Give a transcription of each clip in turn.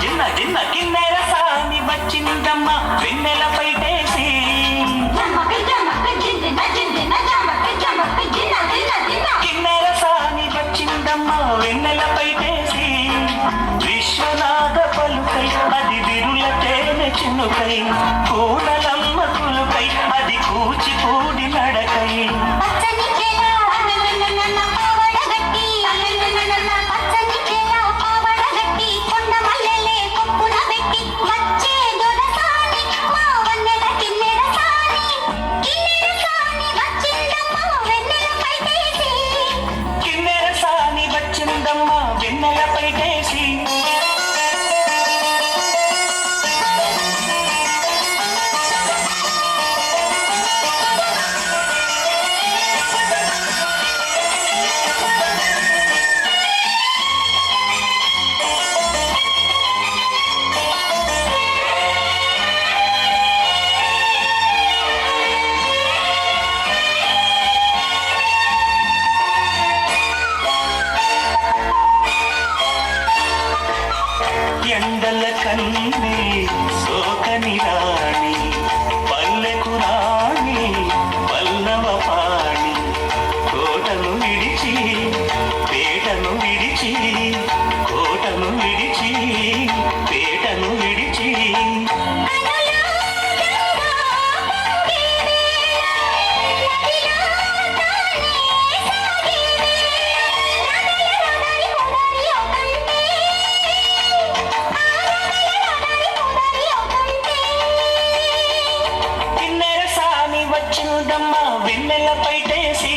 జిన్న జిన్న కిన్నెర సాని వచ్చిందమ్మ వెన్నెల పైటేసి కిన్నెర సాని వచ్చిందమ్మ వెన్నెల పైటేసి విశ్వనాథ పలుకై అది విరుల తేనె చినుకై కూనలమ్మ కులుకై అది కూచిపూడి నడకై వెన్నెల పైటేసి ఎండల కన్నే సోకని రాణి పల్లెకు రాణి పల్లవ పాణి కోటను విడిచి పేటను విడిచి కోటను విడిచి పేటను విడిచి వచ్చిందమ్మ వెన్నెల పైటేసి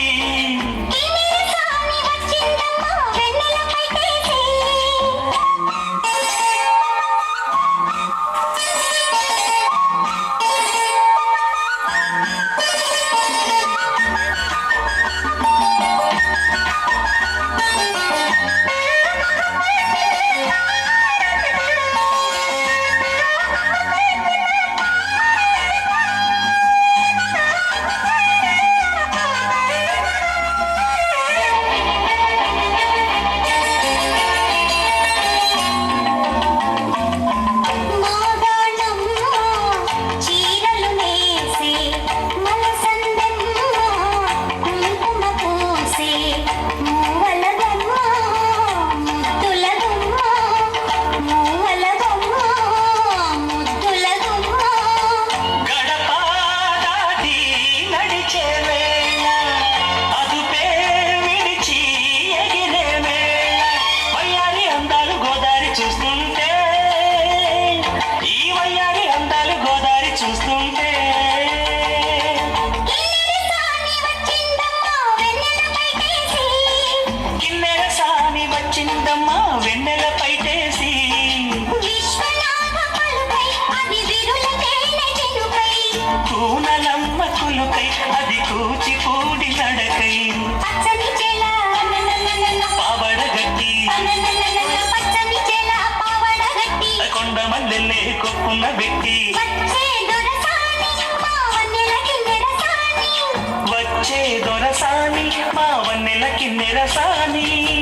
చూస్తుంటే కిన్నెర సాని వచ్చిందమ్మా వెన్నెల పైటేసి కూనలమ్మ కులుకై అది కూచిపూడి నడకై పావడగట్టి కొండ మల్లెల్లే కొప్పున పెట్టి వచ్చే దొరసాని మా వన్నెల కిన్నెర సాని